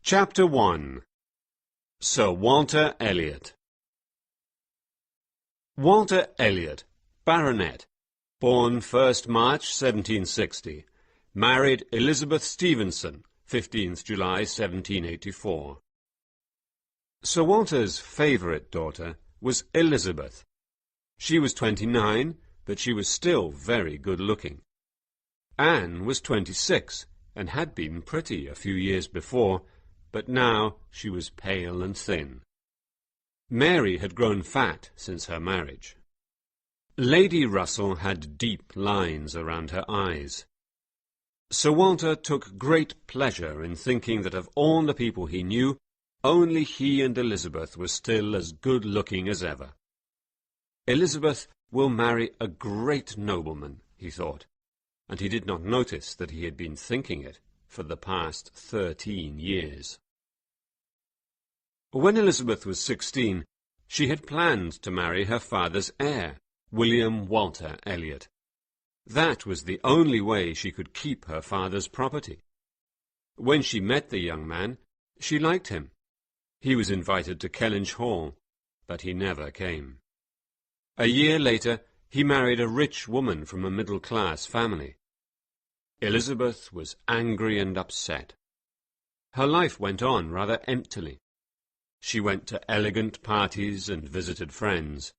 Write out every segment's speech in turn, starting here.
Chapter 1. Sir Walter Elliot. Walter Elliot, Baronet, born 1st March 1760, married Elizabeth Stevenson, 15th July 1784. Sir Walter's favourite daughter was Elizabeth. She was 29, but she was still very good-looking. Anne was 26, and had been pretty a few years before, but now she was pale and thin. Mary had grown fat since her marriage. Lady Russell had deep lines around her eyes. Sir Walter took great pleasure in thinking that of all the people he knew, only he and Elizabeth were still as good-looking as ever. Elizabeth will marry a great nobleman, he thought, and he did not notice that he had been thinking it for the past 13 years. When Elizabeth was 16, she had planned to marry her father's heir, William Walter Elliot. That was the only way she could keep her father's property. When she met the young man, she liked him. He was invited to Kellynch Hall, but he never came. A year later, he married a rich woman from a middle-class family. Elizabeth was angry and upset. Her life went on rather emptily. She went to elegant parties and visited friends.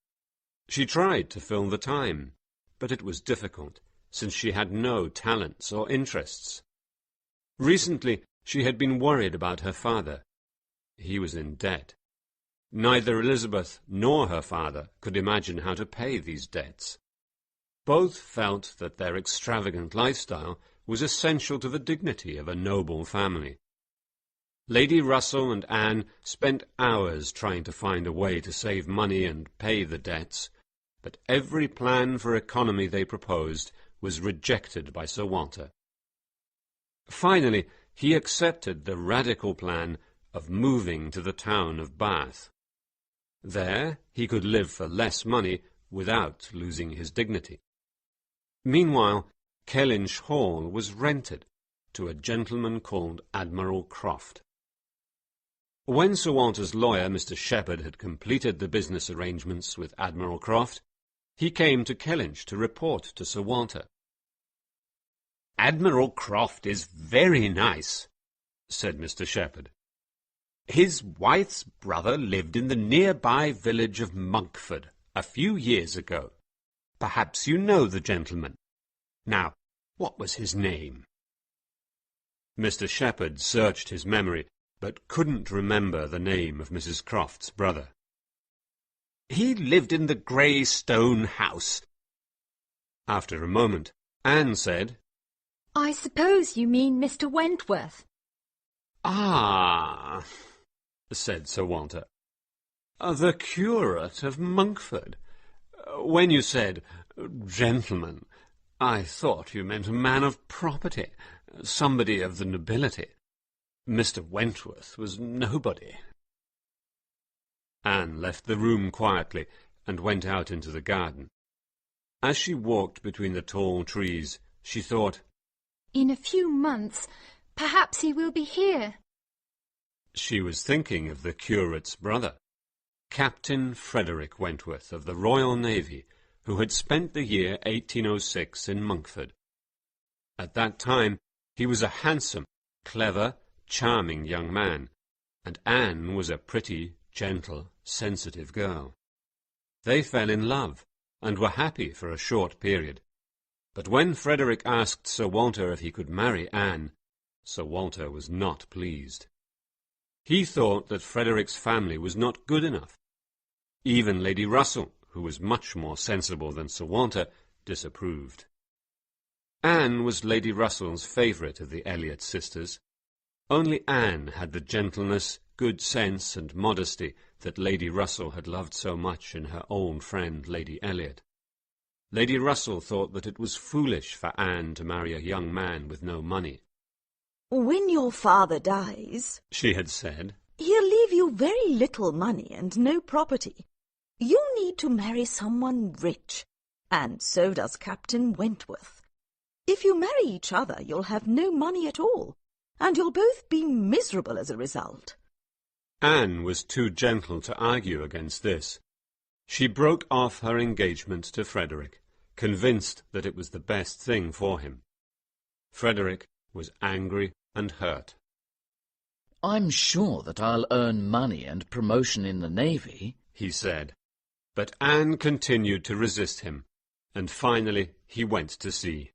She tried to fill the time, but it was difficult, since she had no talents or interests. Recently, she had been worried about her father. He was in debt. Neither Elizabeth nor her father could imagine how to pay these debts. Both felt that their extravagant lifestyle was essential to the dignity of a noble family. Lady Russell and Anne spent hours trying to find a way to save money and pay the debts, but every plan for economy they proposed was rejected by Sir Walter. Finally, he accepted the radical plan of moving to the town of Bath. There he could live for less money without losing his dignity. Meanwhile, Kellynch Hall was rented to a gentleman called Admiral Croft. When Sir Walter's lawyer, Mr. Shepherd, had completed the business arrangements with Admiral Croft, he came to Kellynch to report to Sir Walter. "Admiral Croft is very nice," said Mr. Shepherd. "His wife's brother lived in the nearby village of Monkford a few years ago. Perhaps you know the gentleman. Now, what was his name?" Mr. Shepherd searched his memory, but couldn't remember the name of Mrs. Croft's brother. "He lived in the grey stone house." After a moment, Anne said, "I suppose you mean Mr. Wentworth." "Ah," said Sir Walter, "the curate of Monkford. When you said gentleman, I thought you meant a man of property, somebody of the nobility. Mr. Wentworth was nobody." Anne left the room quietly and went out into the garden. As she walked between the tall trees, she thought, "In a few months, perhaps he will be here." She was thinking of the curate's brother, Captain Frederick Wentworth of the Royal Navy, who had spent the year 1806 in Monkford. At that time, he was a handsome, clever, charming young man, and Anne was a pretty, gentle, sensitive girl. They fell in love, and were happy for a short period. But when Frederick asked Sir Walter if he could marry Anne, Sir Walter was not pleased. He thought that Frederick's family was not good enough. Even Lady Russell, who was much more sensible than Sir Walter, disapproved. Anne was Lady Russell's favourite of the Elliot sisters. Only Anne had the gentleness, good sense, and modesty that Lady Russell had loved so much in her old friend Lady Elliot. Lady Russell thought that it was foolish for Anne to marry a young man with no money. "When your father dies," she had said, "he'll leave you very little money and no property. You need to marry someone rich, and so does Captain Wentworth. If you marry each other, you'll have no money at all, and you'll both be miserable as a result. Anne was too gentle to argue against this. She broke off her engagement to Frederick, convinced that it was the best thing for him. Frederick was angry and hurt. "I'm sure that I'll earn money and promotion in the Navy," he said. But Anne continued to resist him, and finally he went to sea.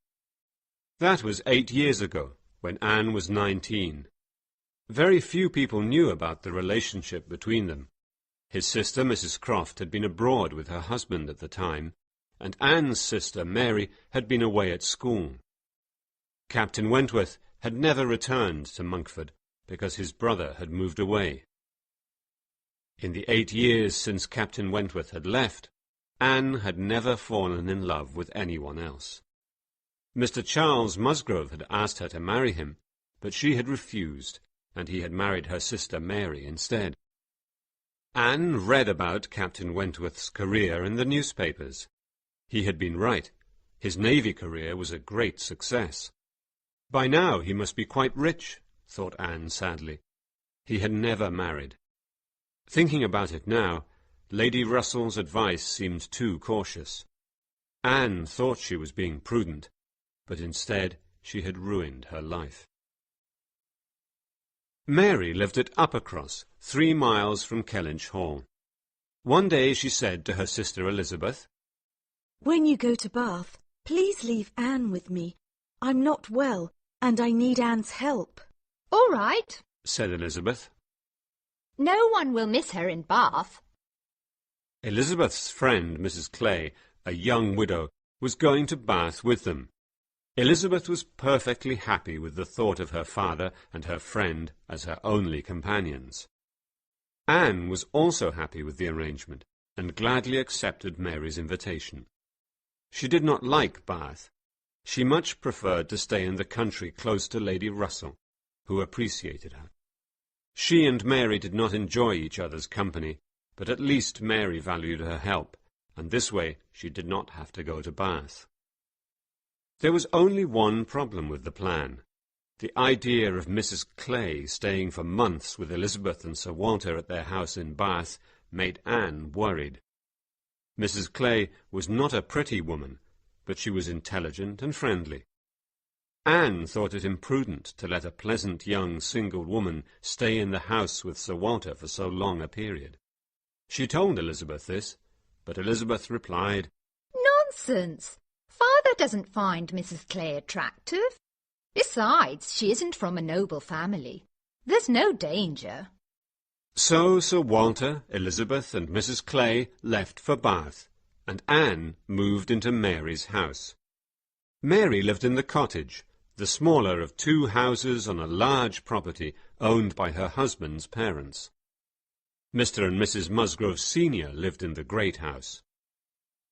That was 8 years ago, when Anne was 19. Very few people knew about the relationship between them. His sister, Mrs. Croft, had been abroad with her husband at the time, and Anne's sister, Mary, had been away at school. Captain Wentworth had never returned to Monkford, because his brother had moved away. In the 8 years since Captain Wentworth had left, Anne had never fallen in love with anyone else. Mr. Charles Musgrove had asked her to marry him, but she had refused, and he had married her sister Mary instead. Anne read about Captain Wentworth's career in the newspapers. He had been right. His Navy career was a great success. By now he must be quite rich, thought Anne sadly. He had never married. Thinking about it now, Lady Russell's advice seemed too cautious. Anne thought she was being prudent, but instead she had ruined her life. Mary lived at Uppercross, 3 miles from Kellynch Hall. One day she said to her sister Elizabeth, "When you go to Bath, please leave Anne with me. I'm not well, and I need Anne's help." All right. said Elizabeth. No one will miss her in Bath. Elizabeth's friend, Mrs. Clay, a young widow, was going to Bath with them. Elizabeth was perfectly happy with the thought of her father and her friend as her only companions. Anne was also happy with the arrangement, and gladly accepted Mary's invitation. She did not like Bath. She much preferred to stay in the country close to Lady Russell, who appreciated her. She and Mary did not enjoy each other's company, but at least Mary valued her help, and this way she did not have to go to Bath. There was only one problem with the plan. The idea of Mrs. Clay staying for months with Elizabeth and Sir Walter at their house in Bath made Anne worried. Mrs. Clay was not a pretty woman, but she was intelligent and friendly. Anne thought it imprudent to let a pleasant young single woman stay in the house with Sir Walter for so long a period. She told Elizabeth this, but Elizabeth replied, Nonsense! Father doesn't find Mrs. Clay attractive. Besides, she isn't from a noble family. There's no danger. So Sir Walter, Elizabeth, and Mrs. Clay left for Bath, and Anne moved into Mary's house. Mary lived in the cottage, the smaller of 2 houses on a large property owned by her husband's parents. Mr. and Mrs. Musgrove Senior lived in the great house.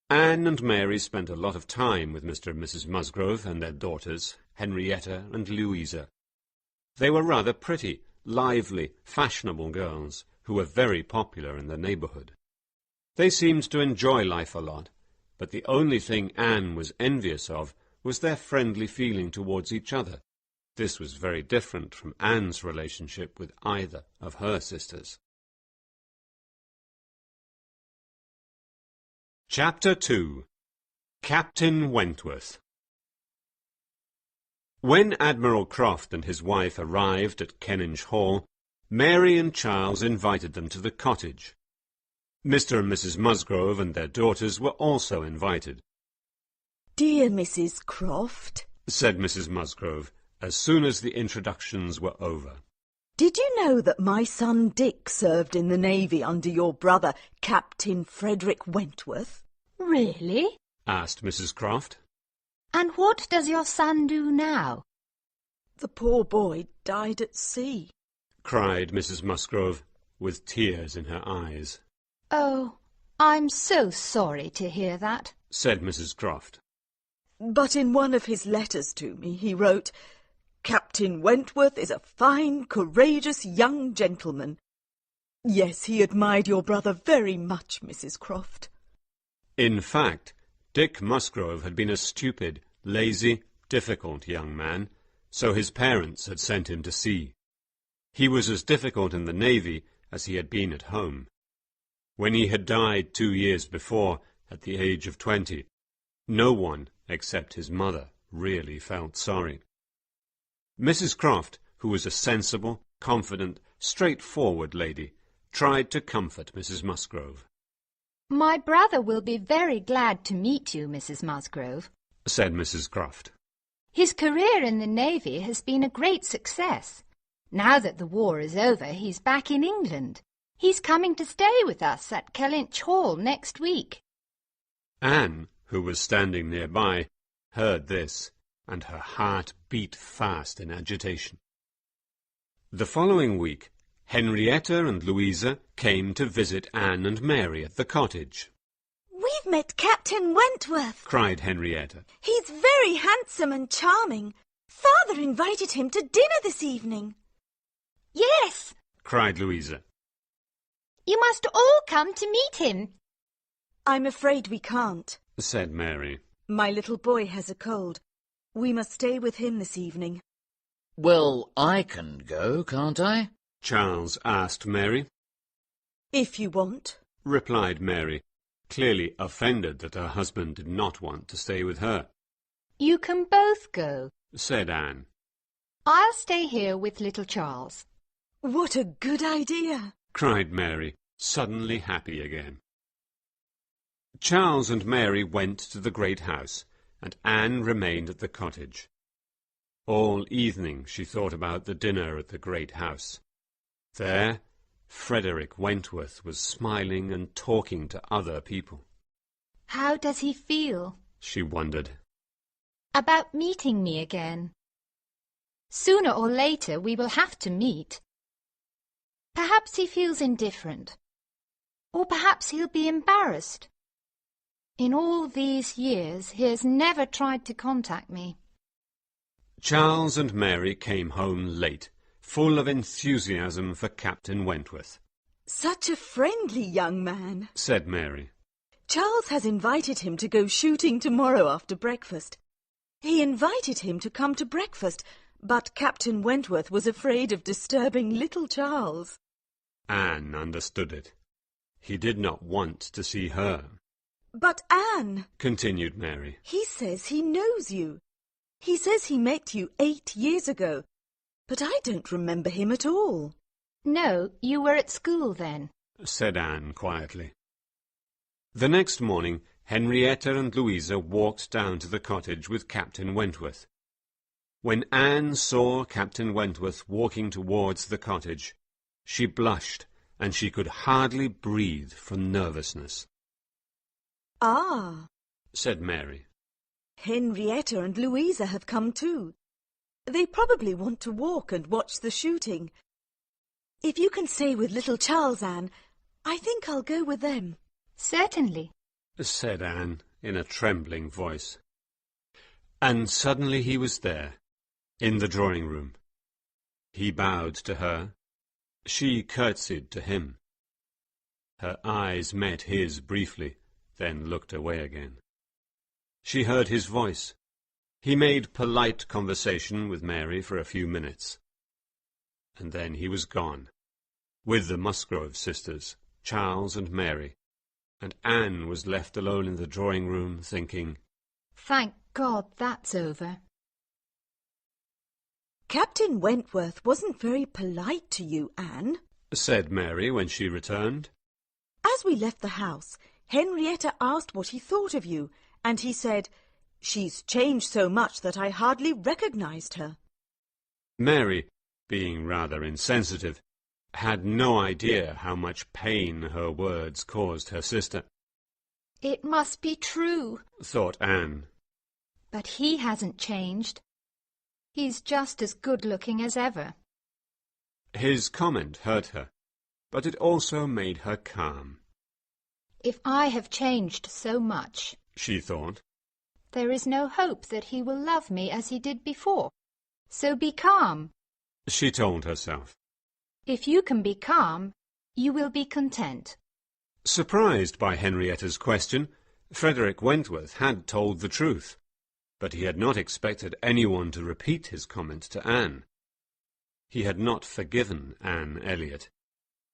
Anne and Mary spent a lot of time with Mr. and Mrs. Musgrove and their daughters, Henrietta and Louisa. They were rather pretty, lively, fashionable girls who were very popular in the neighbourhood. They seemed to enjoy life a lot, but the only thing Anne was envious of was their friendly feeling towards each other. This was very different from Anne's relationship with either of her sisters. Chapter 2. Captain Wentworth. When Admiral Croft and his wife arrived at Kellynch Hall, Mary and Charles invited them to the cottage. Mr. and Mrs. Musgrove and their daughters were also invited. "Dear Mrs. Croft," said Mrs. Musgrove, as soon as the introductions were over, "did you know that my son Dick served in the Navy under your brother, Captain Frederick Wentworth?" Really? asked Mrs. Croft. And what does your son do now? "The poor boy died at sea," cried Mrs. Musgrove, with tears in her eyes. Oh, I'm so sorry to hear that, said Mrs. Croft. "But in one of his letters to me he wrote, 'Captain Wentworth is a fine, courageous young gentleman.' Yes, he admired your brother very much, Mrs. Croft." In fact, Dick Musgrove had been a stupid, lazy, difficult young man, so his parents had sent him to sea. He was as difficult in the navy as he had been at home. When he had died 2 years before, at the age of 20, no one, except his mother, really felt sorry. Mrs. Croft, who was a sensible, confident, straightforward lady, tried to comfort Mrs. Musgrove. "My brother will be very glad to meet you, Mrs. Musgrove," said Mrs. Croft. "His career in the Navy has been a great success. Now that the war is over, he's back in England. He's coming to stay with us at Kellynch Hall next week." Anne, who was standing nearby, heard this, and her heart beat fast in agitation. The following week, Henrietta and Louisa came to visit Anne and Mary at the cottage. "We've met Captain Wentworth," cried Henrietta. "He's very handsome and charming. Father invited him to dinner this evening." "Yes," cried Louisa. "you must all come to meet him." "I'm afraid we can't," said Mary. "My little boy has a cold. We must stay with him this evening." Well, I can go, can't I? Charles asked Mary. "If you want," replied Mary, clearly offended that her husband did not want to stay with her. "You can both go," said Anne. "I'll stay here with little Charles." "What a good idea!" cried Mary, suddenly happy again. Charles and Mary went to the great house, and Anne remained at the cottage. All evening she thought about the dinner at the great house. There, Frederick Wentworth was smiling and talking to other people. "How does he feel?" she wondered. "About meeting me again? Sooner or later we will have to meet. Perhaps he feels indifferent. Or perhaps he'll be embarrassed. In all these years he has never tried to contact me." Charles and Mary came home late, full of enthusiasm for Captain Wentworth. "Such a friendly young man," said Mary. "Charles has invited him to go shooting tomorrow after breakfast. He invited him to come to breakfast, but Captain Wentworth was afraid of disturbing little Charles." Anne understood it. He did not want to see her. "But Anne," continued Mary, "he says he knows you. He says he met you 8 years ago, but I don't remember him at all." "No, you were at school then," said Anne quietly. The next morning, Henrietta and Louisa walked down to the cottage with Captain Wentworth. When Anne saw Captain Wentworth walking towards the cottage, she blushed, and she could hardly breathe from nervousness. "Ah," said Mary. "Henrietta and Louisa have come too. They probably want to walk and watch the shooting. If you can stay with little Charles, Anne, I think I'll go with them." "Certainly," said Anne in a trembling voice. And suddenly he was there, in the drawing-room. He bowed to her. She curtsied to him. Her eyes met his briefly, then looked away again. She heard his voice. He made polite conversation with Mary for a few minutes. And then he was gone, with the Musgrove sisters, Charles and Mary, and Anne was left alone in the drawing-room thinking, "Thank God that's over." "Captain Wentworth wasn't very polite to you, Anne," said Mary when she returned. "As we left the house, Henrietta asked what he thought of you, and he said, 'She's changed so much that I hardly recognized her.'" Mary, being rather insensitive, had no idea how much pain her words caused her sister. "It must be true," thought Anne. "but he hasn't changed. He's just as good-looking as ever." His comment hurt her, but it also made her calm. "If I have changed so much," she thought, "there is no hope that he will love me as he did before. So be calm. she told herself. If you can be calm, you will be content." Surprised by Henrietta's question, Frederick Wentworth had told the truth. but he had not expected anyone to repeat his comment to Anne. He had not forgiven Anne Elliot.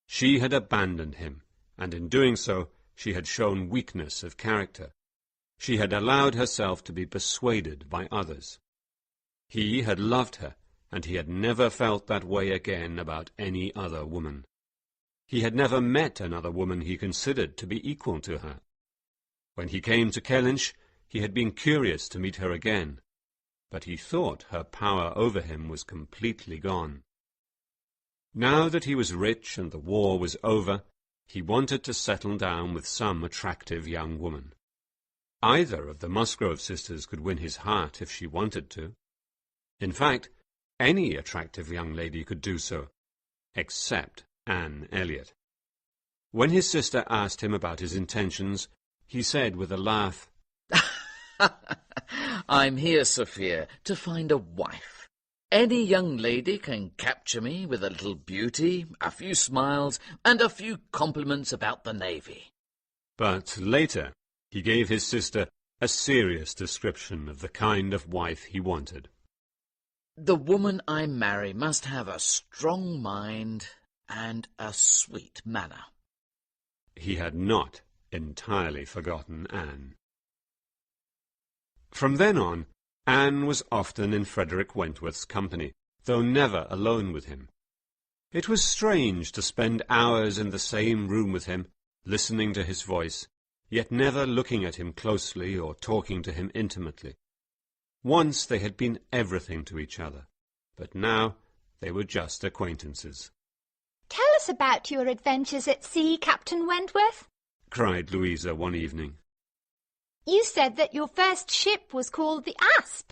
She had abandoned him, and in doing so she had shown weakness of character. She had allowed herself to be persuaded by others. He had loved her, and he had never felt that way again about any other woman. He had never met another woman he considered to be equal to her. When he came to Kellynch, he had been curious to meet her again, but he thought her power over him was completely gone. Now that he was rich and the war was over, he wanted to settle down with some attractive young woman. Either of the Musgrove sisters could win his heart if she wanted to. In fact, any attractive young lady could do so, except Anne Elliot. When his sister asked him about his intentions, he said with a laugh, "I'm here, Sophia, to find a wife. Any young lady can capture me with a little beauty, a few smiles, and a few compliments about the navy." But later he gave his sister a serious description of the kind of wife he wanted. "The woman I marry must have a strong mind and a sweet manner." He had not entirely forgotten Anne. From then on, Anne was often in Frederick Wentworth's company, though never alone with him. It was strange to spend hours in the same room with him, listening to his voice, yet never looking at him closely or talking to him intimately. Once they had been everything to each other, but now they were just acquaintances. "Tell us about your adventures at sea, Captain Wentworth," cried Louisa one evening. "You said that your first ship was called the Asp.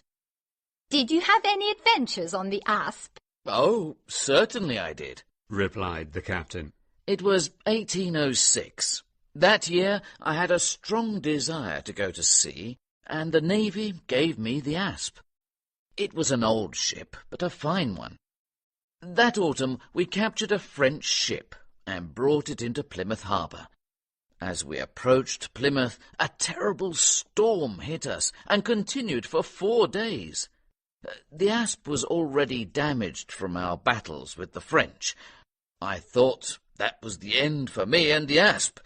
Did you have any adventures on the Asp?" "Oh, certainly I did," replied the captain. "It was 1806. That year I had a strong desire to go to sea, and the Navy gave me the Asp. It was an old ship, but a fine one. That autumn we captured a French ship and brought it into Plymouth harbour. As we approached Plymouth, a terrible storm hit us and continued for 4 days. The Asp was already damaged from our battles with the French. I thought that was the end for me and the Asp.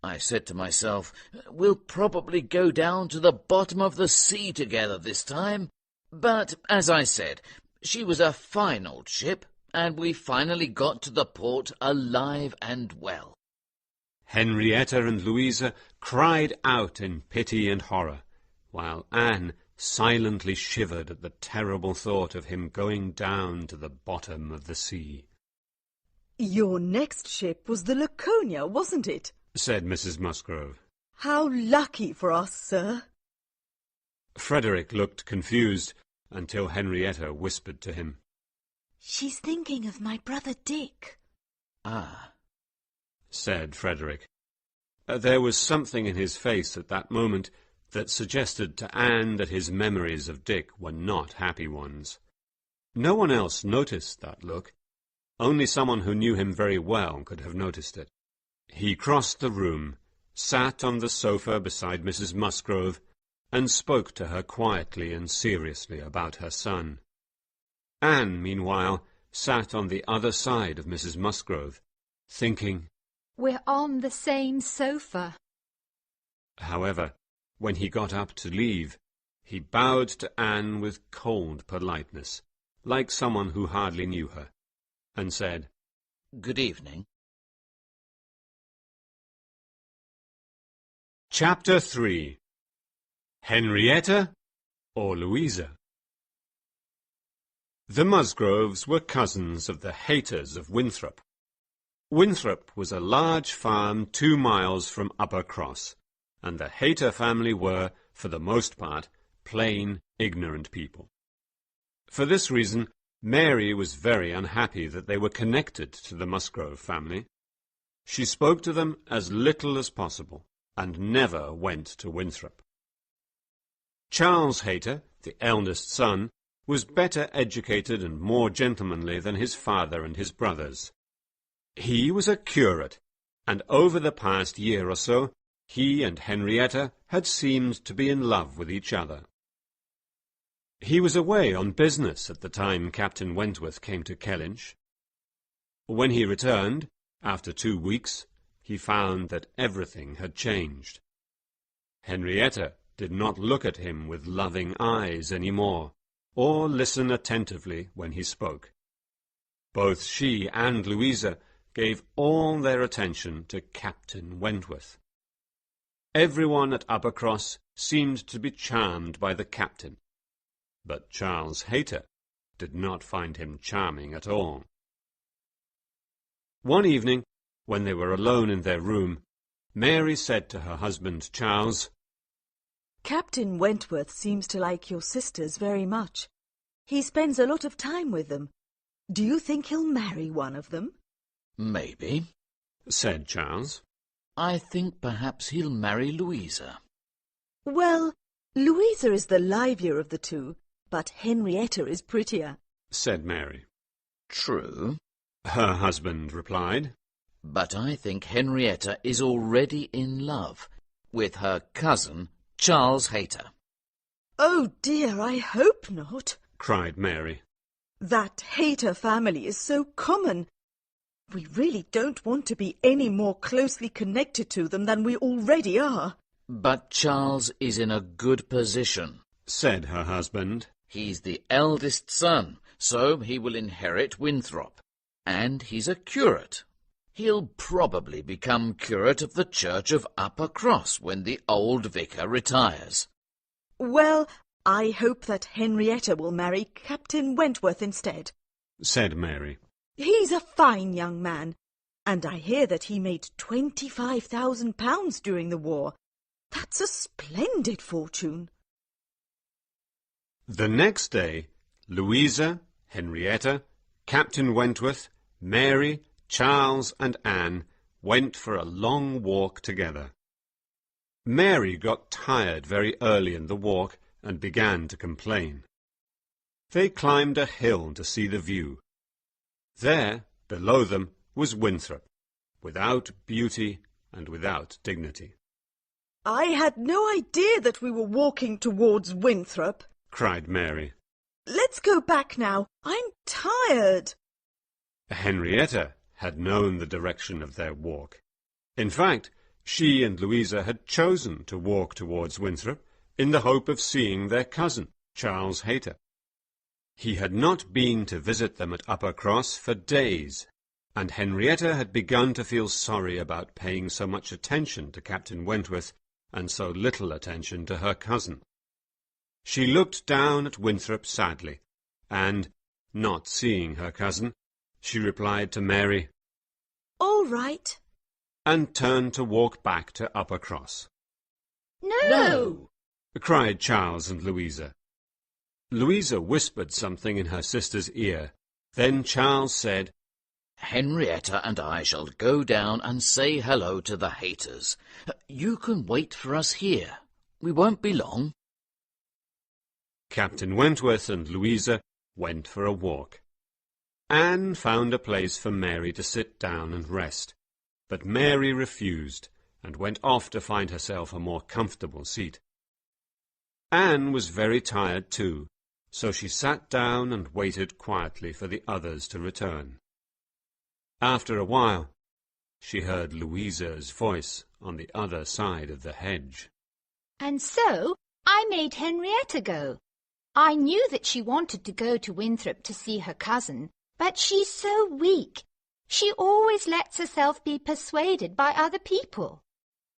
I said to myself, we'll probably go down to the bottom of the sea together this time. But, as I said, she was a fine old ship, and we finally got to the port alive and well." Henrietta and Louisa cried out in pity and horror, while Anne silently shivered at the terrible thought of him going down to the bottom of the sea. "Your next ship was the Laconia, wasn't it?" said Mrs. Musgrove. "How lucky for us, sir." Frederick looked confused until Henrietta whispered to him. "She's thinking of my brother Dick." "Ah," said Frederick. There was something in his face at that moment that suggested to Anne that his memories of Dick were not happy ones. No one else noticed that look. Only someone who knew him very well could have noticed it. He crossed the room, sat on the sofa beside Mrs. Musgrove, and spoke to her quietly and seriously about her son. Anne, meanwhile, sat on the other side of Mrs. Musgrove, thinking, "We're on the same sofa." However, when he got up to leave, he bowed to Anne with cold politeness, like someone who hardly knew her, and said, "Good evening." Chapter 3. Henrietta or Louisa? The Musgroves were cousins of the Hayters of Winthrop. Winthrop was a large farm 2 miles from Upper Cross, and the Hayter family were, for the most part, plain, ignorant people. For this reason, Mary was very unhappy that they were connected to the Musgrove family. She spoke to them as little as possible, and never went to Winthrop. Charles Hayter, the eldest son, was better educated and more gentlemanly than his father and his brothers. He was a curate, and over the past year or so, he and Henrietta had seemed to be in love with each other. He was away on business at the time Captain Wentworth came to Kellynch. When he returned, after 2 weeks, he found that everything had changed. Henrietta did not look at him with loving eyes any more, or listen attentively when he spoke. Both she and Louisa gave all their attention to Captain Wentworth. Everyone at Uppercross seemed to be charmed by the captain, but Charles Hayter did not find him charming at all. One evening, when they were alone in their room, Mary said to her husband Charles, Captain Wentworth seems to like your sisters very much. He spends a lot of time with them. Do you think he'll marry one of them? Maybe, said Charles. I think perhaps he'll marry Louisa. Well, Louisa is the livelier of the two, but Henrietta is prettier, said Mary. True, her husband replied. But I think Henrietta is already in love with her cousin, Charles Hayter. Oh dear, I hope not, cried Mary. That Hayter family is so common. We really don't want to be any more closely connected to them than we already are. But Charles is in a good position, said her husband. He's the eldest son, so he will inherit Winthrop. And he's a curate. He'll probably become curate of the church of Uppercross when the old vicar retires. Well, I hope that Henrietta will marry Captain Wentworth instead, said Mary. He's a fine young man, and I hear that he made £25,000 during the war. That's a splendid fortune. The next day, Louisa, Henrietta, Captain Wentworth, Mary, Charles and Anne went for a long walk together. Mary got tired very early in the walk and began to complain. They climbed a hill to see the view. There, below them, was Winthrop, without beauty and without dignity. I had no idea that we were walking towards Winthrop, cried Mary. Let's go back now. I'm tired. Henrietta had known the direction of their walk. In fact, she and Louisa had chosen to walk towards Winthrop in the hope of seeing their cousin, Charles Hayter. He had not been to visit them at Uppercross for days, and Henrietta had begun to feel sorry about paying so much attention to Captain Wentworth and so little attention to her cousin. She looked down at Winthrop sadly, and, not seeing her cousin, she replied to Mary, All right, and turned to walk back to Uppercross. No! cried Charles and Louisa. Louisa whispered something in her sister's ear. Then Charles said, Henrietta and I shall go down and say hello to the Hayters. You can wait for us here. We won't be long. Captain Wentworth and Louisa went for a walk. Anne found a place for Mary to sit down and rest, but Mary refused and went off to find herself a more comfortable seat. Anne was very tired too, so she sat down and waited quietly for the others to return. After a while, she heard Louisa's voice on the other side of the hedge. And so I made Henrietta go. I knew that she wanted to go to Winthrop to see her cousin, but she's so weak. She always lets herself be persuaded by other people.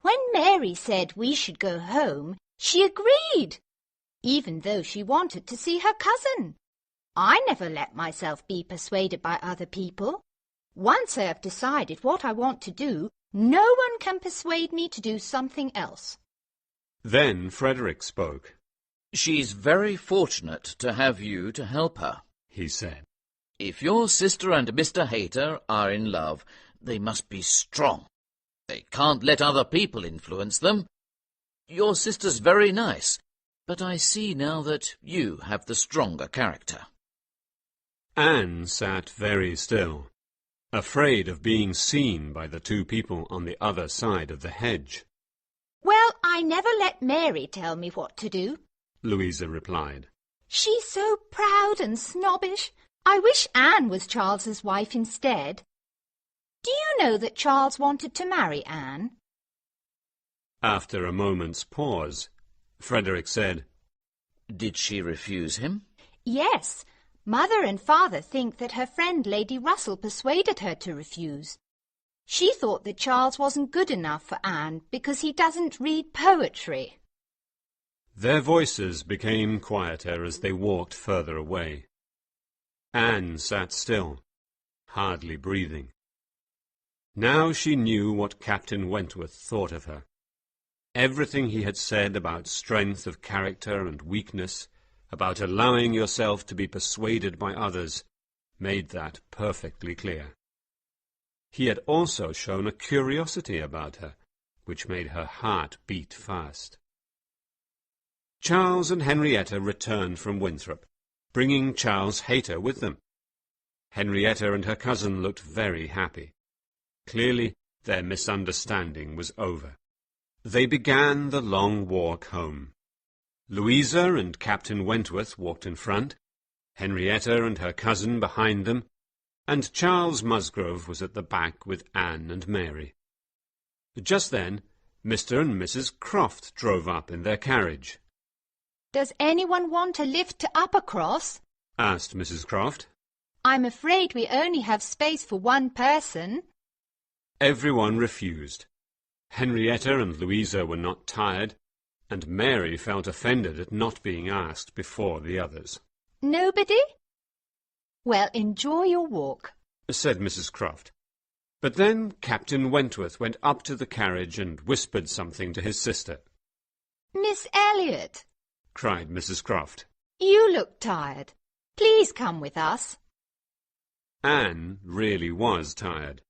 When Mary said we should go home, she agreed, even though she wanted to see her cousin. I never let myself be persuaded by other people. Once I have decided what I want to do, no one can persuade me to do something else. Then Frederick spoke. She's very fortunate to have you to help her, he said. If your sister and Mr. Hayter are in love, they must be strong. They can't let other people influence them. Your sister's very nice, but I see now that you have the stronger character. Anne sat very still, afraid of being seen by the two people on the other side of the hedge. Well, I never let Mary tell me what to do, Louisa replied. She's so proud and snobbish. I wish Anne was Charles's wife instead. Do you know that Charles wanted to marry Anne? After a moment's pause, Frederick said, Did she refuse him? Yes. Mother and Father think that her friend Lady Russell persuaded her to refuse. She thought that Charles wasn't good enough for Anne because he doesn't read poetry. Their voices became quieter as they walked further away. Anne sat still, hardly breathing. Now she knew what Captain Wentworth thought of her. Everything he had said about strength of character and weakness, about allowing yourself to be persuaded by others, made that perfectly clear. He had also shown a curiosity about her, which made her heart beat fast. Charles and Henrietta returned from Winthrop, bringing Charles Hayter with them. Henrietta and her cousin looked very happy. Clearly, their misunderstanding was over. They began the long walk home. Louisa and Captain Wentworth walked in front, Henrietta and her cousin behind them, and Charles Musgrove was at the back with Anne and Mary. Just then, Mr. and Mrs. Croft drove up in their carriage. Does anyone want a lift to Uppercross? Asked Mrs. Croft. I'm afraid we only have space for one person. Everyone refused. Henrietta and Louisa were not tired, and Mary felt offended at not being asked before the others. Nobody? Well, enjoy your walk, said Mrs. Croft. But then Captain Wentworth went up to the carriage and whispered something to his sister. Miss Elliot, cried Mrs. Croft. You look tired. Please come with us. Anne really was tired.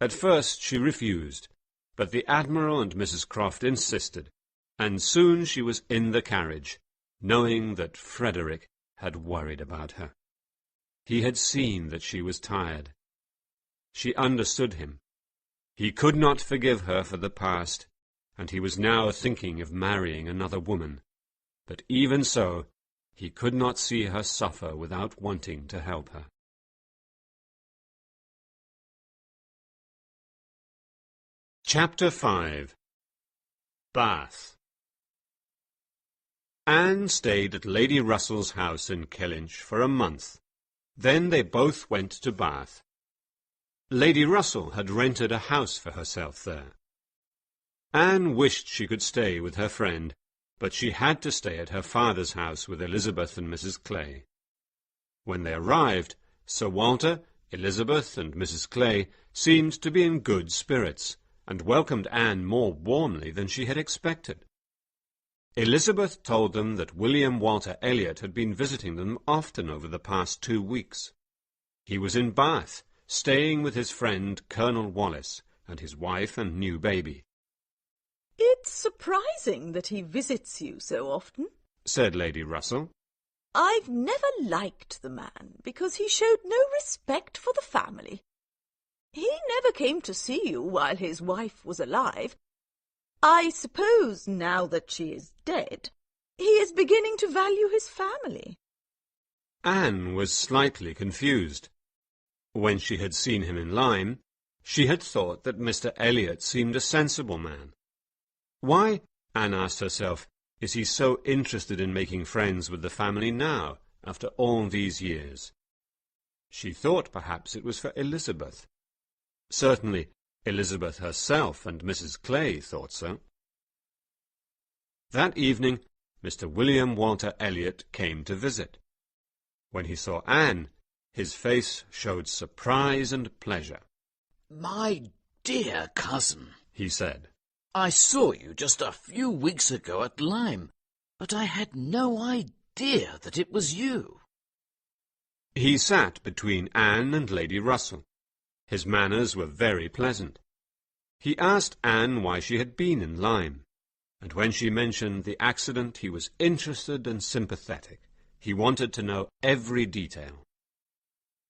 At first she refused, but the Admiral and Mrs. Croft insisted, and soon she was in the carriage, knowing that Frederick had worried about her. He had seen that she was tired. She understood him. He could not forgive her for the past, and he was now thinking of marrying another woman. But even so, he could not see her suffer without wanting to help her. Chapter 5. Bath. Anne stayed at Lady Russell's house in Kellynch for a month. Then they both went to Bath. Lady Russell had rented a house for herself there. Anne wished she could stay with her friend, but she had to stay at her father's house with Elizabeth and Mrs. Clay. When they arrived, Sir Walter, Elizabeth, and Mrs. Clay seemed to be in good spirits, and welcomed Anne more warmly than she had expected. Elizabeth told them that William Walter Elliot had been visiting them often over the past 2 weeks. He was in Bath, staying with his friend Colonel Wallis and his wife and new baby. It's surprising that he visits you so often, said Lady Russell. I've never liked the man because he showed no respect for the family. He never came to see you while his wife was alive. I suppose now that she is dead, he is beginning to value his family. Anne was slightly confused. When she had seen him in Lyme, she had thought that Mr. Elliot seemed a sensible man. Why, Anne asked herself, is he so interested in making friends with the family now, after all these years? She thought perhaps it was for Elizabeth. Certainly, Elizabeth herself and Mrs. Clay thought so. That evening, Mr. William Walter Elliot came to visit. When he saw Anne, his face showed surprise and pleasure. My dear cousin, he said, I saw you just a few weeks ago at Lyme, but I had no idea that it was you. He sat between Anne and Lady Russell. His manners were very pleasant. He asked Anne why she had been in Lyme, and when she mentioned the accident he was interested and sympathetic. He wanted to know every detail.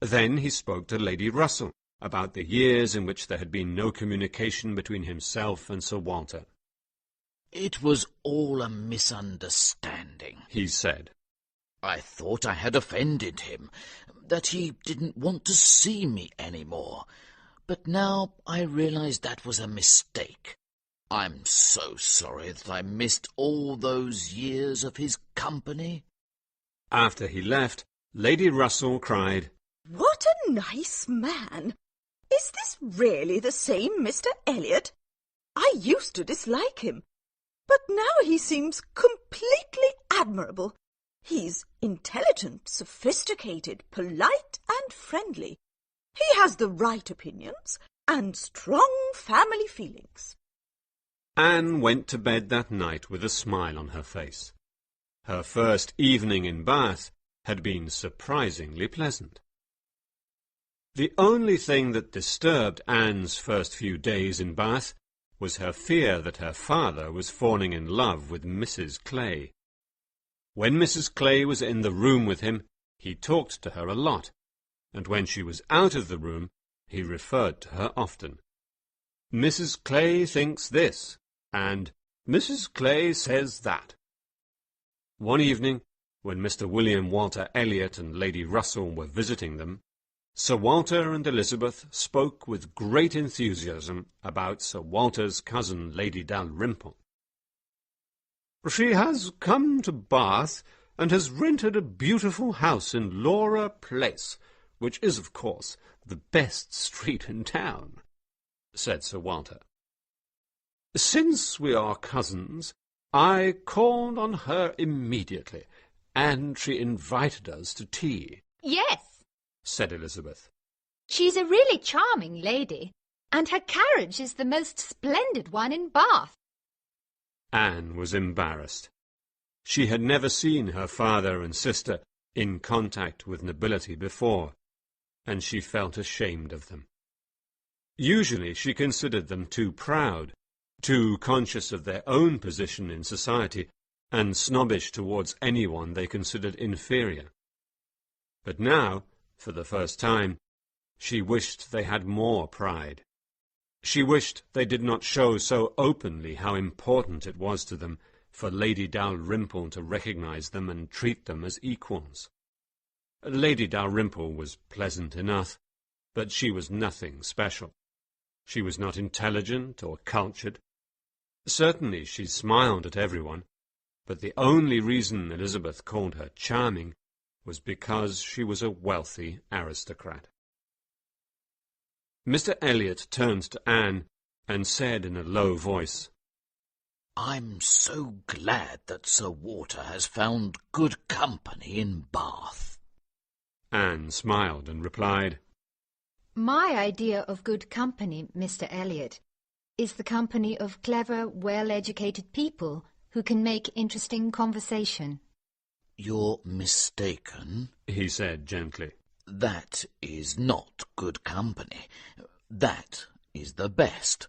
Then he spoke to Lady Russell about the years in which there had been no communication between himself and Sir Walter. It was all a misunderstanding, he said. I thought I had offended him, that he didn't want to see me any more. But now I realize that was a mistake. I'm so sorry that I missed all those years of his company. After he left, Lady Russell cried, "What a nice man! Is this really the same Mr. Elliot? I used to dislike him, but now he seems completely admirable. He's intelligent, sophisticated, polite and friendly. He has the right opinions and strong family feelings." Anne went to bed that night with a smile on her face. Her first evening in Bath had been surprisingly pleasant. The only thing that disturbed Anne's first few days in Bath was her fear that her father was falling in love with Mrs. Clay. When Mrs. Clay was in the room with him, he talked to her a lot, and when she was out of the room, he referred to her often. "Mrs. Clay thinks this," and "Mrs. Clay says that." One evening, when Mr. William Walter Elliot and Lady Russell were visiting them, Sir Walter and Elizabeth spoke with great enthusiasm about Sir Walter's cousin, Lady Dalrymple. "She has come to Bath and has rented a beautiful house in Laura Place, which is, of course, the best street in town," said Sir Walter. "Since we are cousins, I called on her immediately, and she invited us to tea," Yes, said Elizabeth. she's a really charming lady, and her carriage is the most splendid one in Bath. Anne was embarrassed. She had never seen her father and sister in contact with nobility before, and she felt ashamed of them. Usually she considered them too proud, too conscious of their own position in society, and snobbish towards anyone they considered inferior. But now, for the first time, she wished they had more pride. She wished they did not show so openly how important it was to them for Lady Dalrymple to recognize them and treat them as equals. Lady Dalrymple was pleasant enough, but she was nothing special. She was not intelligent or cultured. Certainly she smiled at everyone, but the only reason Elizabeth called her charming was because she was a wealthy aristocrat. Mr. Elliot turned to Anne and said in a low voice, "I'm so glad that Sir Walter has found good company in Bath." Anne smiled and replied, My idea of good company, Mr. Elliot, is the company of clever, well-educated people who can make interesting conversation. "You're mistaken," he said gently. "That is not good company. That is the best.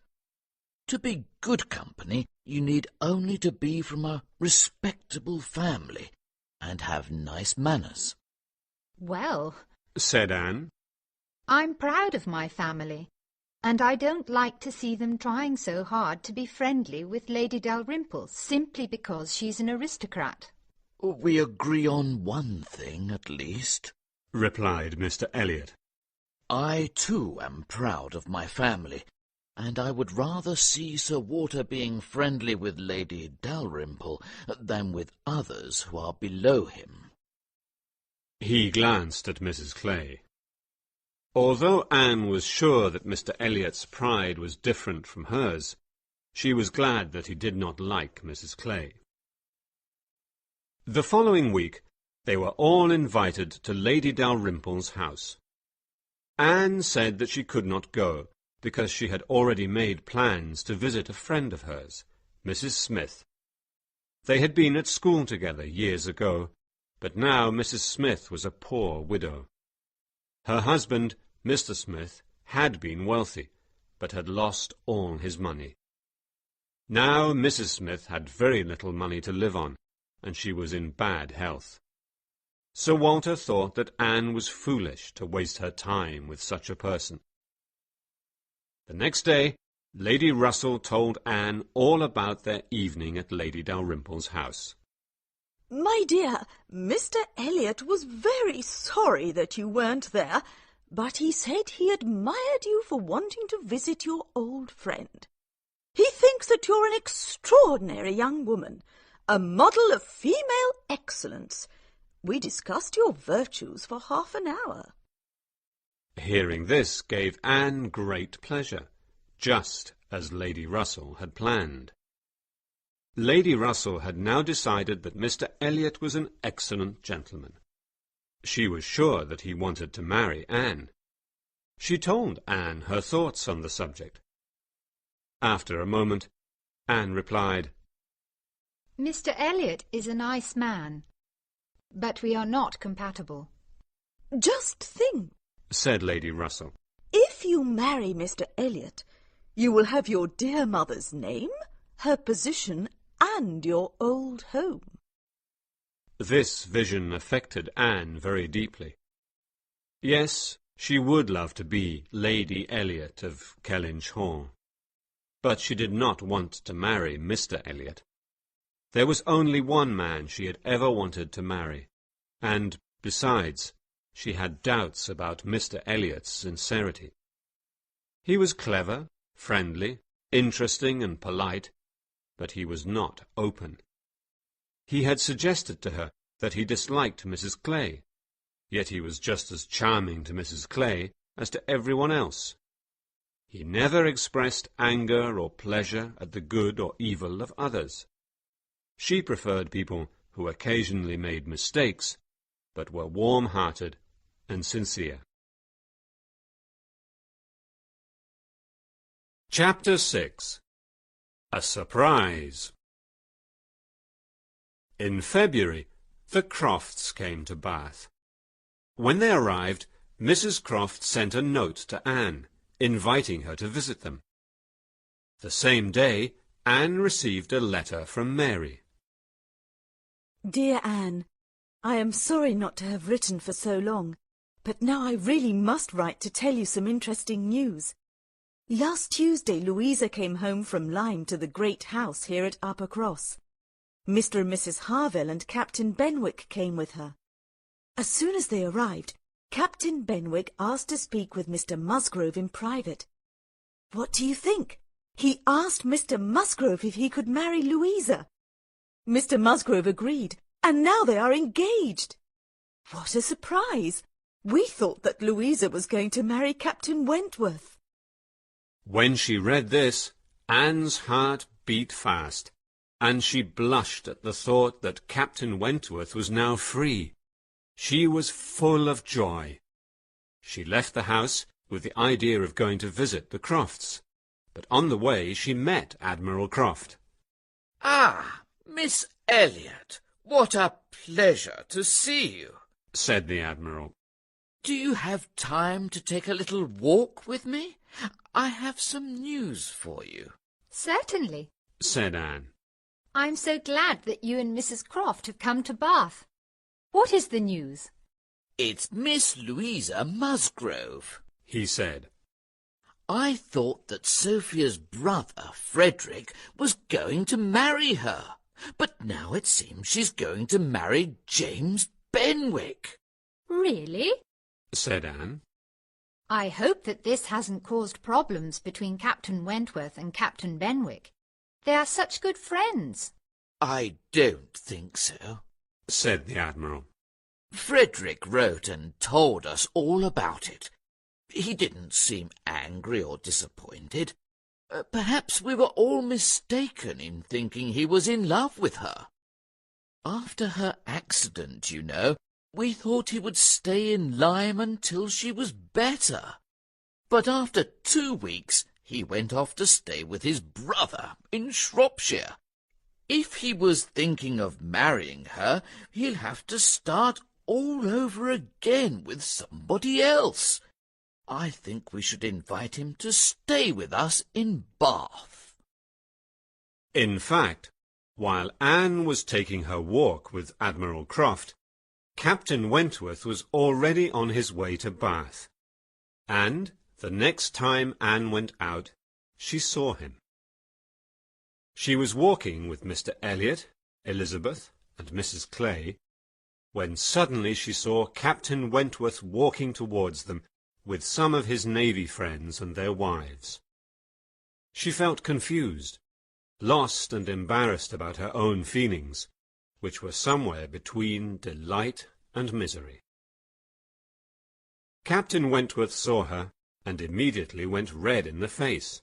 To be good company, you need only to be from a respectable family and have nice manners." Well, said Anne. I'm proud of my family, and I don't like to see them trying so hard to be friendly with Lady Dalrymple simply because she's an aristocrat. "We agree on one thing, at least," replied Mr. Elliot. "I, too, am proud of my family, and I would rather see Sir Walter being friendly with Lady Dalrymple than with others who are below him." He glanced at Mrs. Clay. Although Anne was sure that Mr. Elliot's pride was different from hers, she was glad that he did not like Mrs. Clay. The following week they were all invited to Lady Dalrymple's house. Anne said that she could not go, because she had already made plans to visit a friend of hers, Mrs. Smith. They had been at school together years ago, but now Mrs. Smith was a poor widow. Her husband, Mr. Smith, had been wealthy, but had lost all his money. Now Mrs. Smith had very little money to live on, and she was in bad health. Sir Walter thought that Anne was foolish to waste her time with such a person. The next day, Lady Russell told Anne all about their evening at Lady Dalrymple's house. My dear, Mr. Elliot was very sorry that you weren't there, but he said he admired you for wanting to visit your old friend. He thinks that you're an extraordinary young woman, a model of female excellence. We discussed your virtues for half an hour. Hearing this gave Anne great pleasure, just as Lady Russell had planned. Lady Russell had now decided that Mr. Elliot was an excellent gentleman. She was sure that he wanted to marry Anne. She told Anne her thoughts on the subject. After a moment, Anne replied, Mr. Elliot is a nice man, but we are not compatible. Just think, said Lady Russell. If you marry Mr. Elliot, you will have your dear mother's name, her position, and your old home. This vision affected Anne very deeply. Yes, she would love to be Lady Elliot of Kellynch Hall, but she did not want to marry Mr. Elliot. There was only one man she had ever wanted to marry, and, besides, she had doubts about Mr. Elliot's sincerity. He was clever, friendly, interesting and polite, but he was not open. He had suggested to her that he disliked Mrs. Clay, yet he was just as charming to Mrs. Clay as to everyone else. He never expressed anger or pleasure at the good or evil of others. She preferred people who occasionally made mistakes, but were warm-hearted and sincere. Chapter 6. A Surprise. In February, the Crofts came to Bath. When they arrived, Mrs. Croft sent a note to Anne, inviting her to visit them. The same day, Anne received a letter from Mary. Dear Anne, I am sorry not to have written for so long, but now I really must write to tell you some interesting news. Last Tuesday, Louisa came home from Lyme to the great house here at Upper Cross. Mr. and Mrs. Harville and Captain Benwick came with her. As soon as they arrived, Captain Benwick asked to speak with Mr. Musgrove in private. What do you think? He asked Mr. Musgrove if he could marry Louisa. Mr. Musgrove agreed, and now they are engaged. What a surprise! We thought that Louisa was going to marry Captain Wentworth. When she read this, Anne's heart beat fast, and she blushed at the thought that Captain Wentworth was now free. She was full of joy. She left the house with the idea of going to visit the Crofts, but on the way she met Admiral Croft. Ah, Miss Elliot, what a pleasure to see you, said the Admiral. Do you have time to take a little walk with me? I have some news for you. Certainly, said Anne. I'm so glad that you and Mrs. Croft have come to Bath. What is the news? It's Miss Louisa Musgrove, he said. I thought that Sophia's brother, Frederick, was going to marry her, but now it seems she's going to marry James Benwick. Really? said Anne. I hope that this hasn't caused problems between Captain Wentworth and Captain Benwick. They are such good friends. I don't think so, said the Admiral. Frederick wrote and told us all about it. He didn't seem angry or disappointed. Perhaps we were all mistaken in thinking he was in love with her. After her accident, you know, we thought he would stay in Lyme until she was better. But after 2 weeks, he went off to stay with his brother in Shropshire. If he was thinking of marrying her, he'll have to start all over again with somebody else. I think we should invite him to stay with us in Bath. In fact, while Anne was taking her walk with Admiral Croft, Captain Wentworth was already on his way to Bath, and the next time Anne went out, she saw him. She was walking with Mr. Elliot, Elizabeth, and Mrs. Clay, when suddenly she saw Captain Wentworth walking towards them with some of his navy friends and their wives. She felt confused, lost and embarrassed about her own feelings, which were somewhere between delight and misery. Captain Wentworth saw her and immediately went red in the face.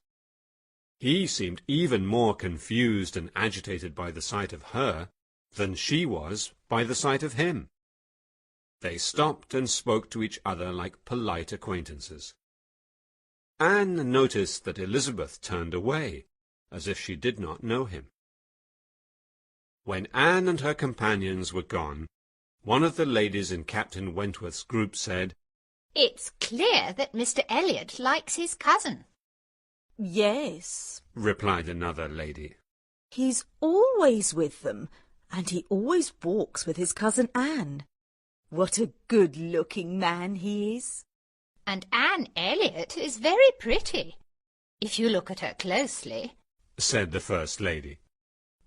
He seemed even more confused and agitated by the sight of her than she was by the sight of him. They stopped and spoke to each other like polite acquaintances. Anne noticed that Elizabeth turned away, as if she did not know him. When Anne and her companions were gone, one of the ladies in Captain Wentworth's group said, "It's clear that Mr. Elliot likes his cousin." "Yes," replied another lady. "he's always with them, and he always walks with his cousin Anne. What a good-looking man he is." "And Anne Elliot is very pretty, if you look at her closely," said the first lady.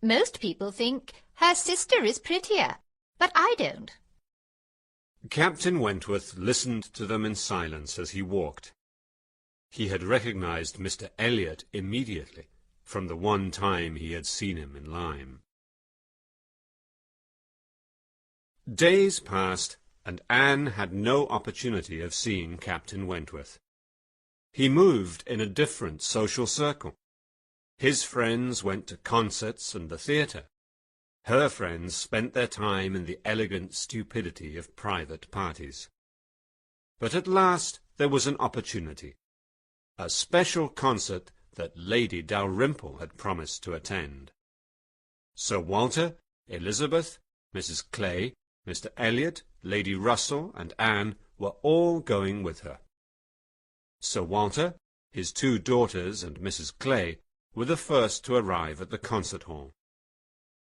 "Most people think her sister is prettier, but I don't." Captain Wentworth listened to them in silence as he walked. He had recognized Mr. Elliot immediately, from the one time he had seen him in Lyme. Days passed, and Anne had no opportunity of seeing Captain Wentworth. He moved in a different social circle. His friends went to concerts and the theatre. Her friends spent their time in the elegant stupidity of private parties. But at last there was an opportunity. A special concert that Lady Dalrymple had promised to attend. Sir Walter, Elizabeth, Mrs. Clay, Mr. Elliot, Lady Russell, and Anne were all going with her. Sir Walter, his two daughters, and Mrs. Clay were the first to arrive at the concert hall.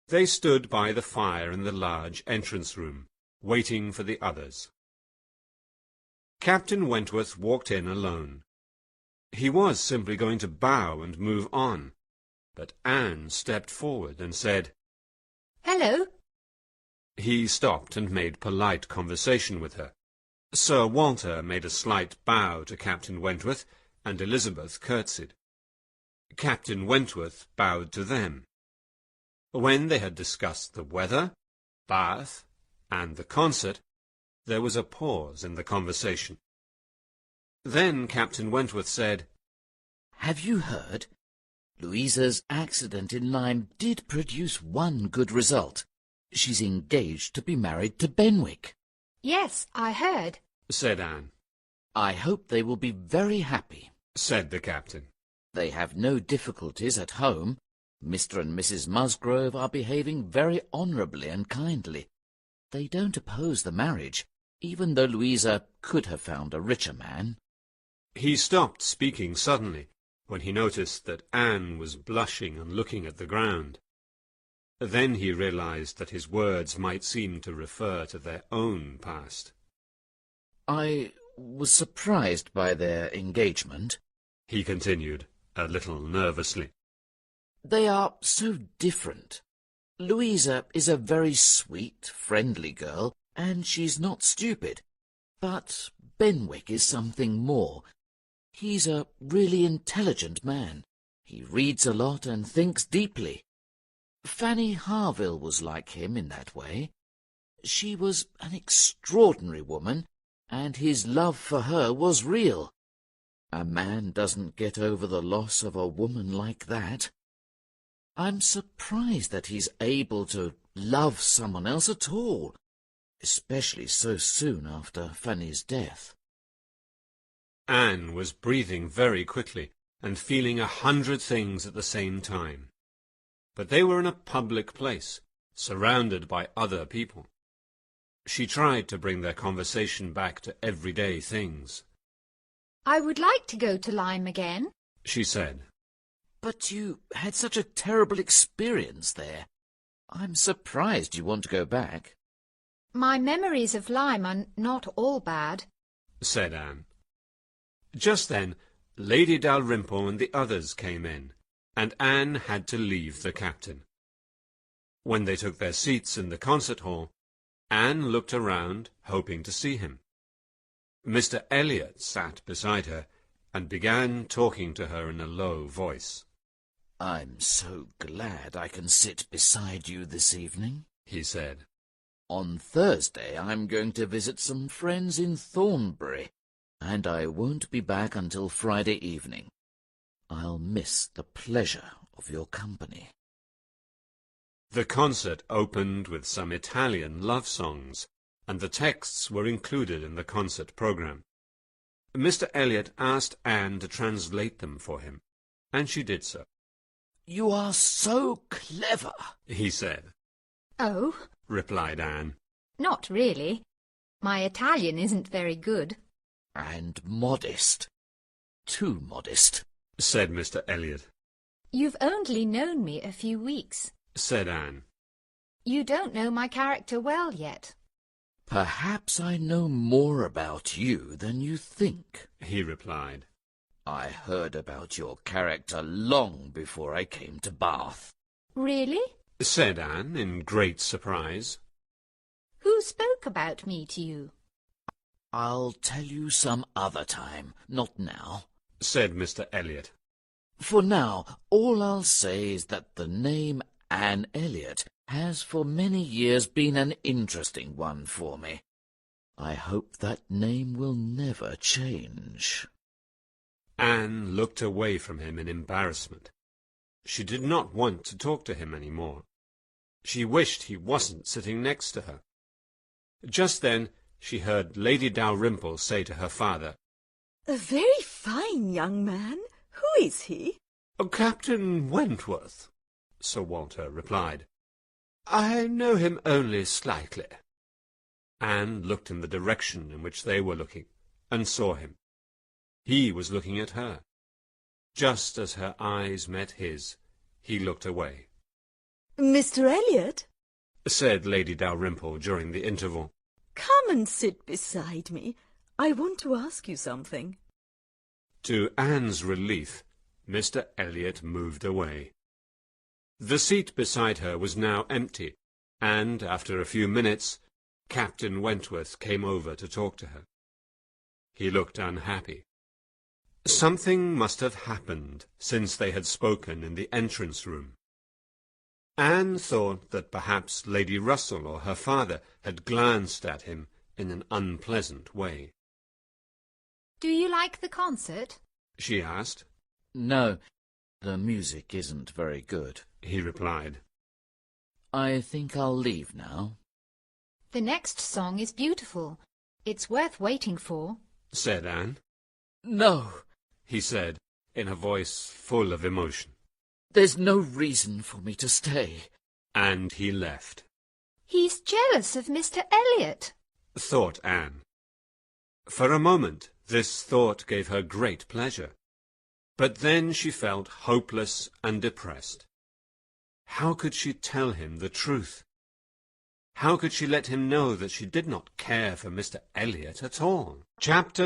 They stood by the fire in the large entrance room, waiting for the others. Captain Wentworth walked in alone. He was simply going to bow and move on, but Anne stepped forward and said, "Hello." He stopped and made polite conversation with her. Sir Walter made a slight bow to Captain Wentworth, and Elizabeth curtsied. Captain Wentworth bowed to them. When they had discussed the weather, Bath, and the concert, there was a pause in the conversation. Then Captain Wentworth said, "Have you heard? Louisa's accident in Lyme did produce one good result. She's engaged to be married to Benwick." "Yes, I heard," said Anne. "I hope they will be very happy," said the captain. "They have no difficulties at home. Mr. and Mrs. Musgrove are behaving very honourably and kindly. They don't oppose the marriage, even though Louisa could have found a richer man." He stopped speaking suddenly, when he noticed that Anne was blushing and looking at the ground. Then he realized that his words might seem to refer to their own past. "I was surprised by their engagement," he continued, a little nervously. "They are so different. Louisa is a very sweet, friendly girl, and she's not stupid. But Benwick is something more. He's a really intelligent man. He reads a lot and thinks deeply. Fanny Harville was like him in that way. She was an extraordinary woman, and his love for her was real. A man doesn't get over the loss of a woman like that. I'm surprised that he's able to love someone else at all, especially so soon after Fanny's death." Anne was breathing very quickly and feeling 100 things at the same time. But they were in a public place, surrounded by other people. She tried to bring their conversation back to everyday things. "I would like to go to Lyme again," she said. "But you had such a terrible experience there. I'm surprised you want to go back." "My memories of Lyme are not all bad," said Anne. Just then, Lady Dalrymple and the others came in, and Anne had to leave the captain. When they took their seats in the concert hall, Anne looked around, hoping to see him. Mr. Elliot sat beside her and began talking to her in a low voice. "I'm so glad I can sit beside you this evening," he said. "On Thursday I'm going to visit some friends in Thornbury, and I won't be back until Friday evening. I'll miss the pleasure of your company." The concert opened with some Italian love songs, and the texts were included in the concert program. Mr. Elliot asked Anne to translate them for him, and she did so. "You are so clever," he said. Oh, Replied Anne. not really. My Italian isn't very good. "And modest. Too modest," said Mr. Elliot. You've only known me a few weeks. Said Anne. You don't know my character well yet. "Perhaps I know more about you than you think," he replied. "I heard about your character long before I came to Bath." Really? Said Anne in great surprise. Who spoke about me to you? "I'll tell you some other time, not now. Said Mr. Elliot. For now, all I'll say is that the name Anne Elliot has for many years been an interesting one for me. I hope that name will never change." Anne looked away from him in embarrassment. She did not want to talk to him any more. She wished he wasn't sitting next to her. Just then she heard Lady Dalrymple say to her father, "A very fine young man. Who is he?" "Captain Wentworth," Sir Walter replied. "I know him only slightly." Anne looked in the direction in which they were looking, and saw him. He was looking at her. Just as her eyes met his, he looked away. "Mr. Elliot, Said Lady Dalrymple during the interval. come and sit beside me. I want to ask you something." To Anne's relief, Mr. Elliot moved away. The seat beside her was now empty, and after a few minutes, Captain Wentworth came over to talk to her. He looked unhappy. Something must have happened since they had spoken in the entrance-room. Anne thought that perhaps Lady Russell or her father had glanced at him in an unpleasant way. Do you like the concert? She asked. "No, the music isn't very good," He replied. "I think I'll leave now." The next song is beautiful. It's worth waiting for. Said Anne. "No, He said, in a voice full of emotion. there's no reason for me to stay." And he left. He's jealous of Mr. Elliot. Thought Anne. For a moment, this thought gave her great pleasure. But then she felt hopeless and depressed. How could she tell him the truth? How could she let him know that she did not care for Mr. Elliot at all? Chapter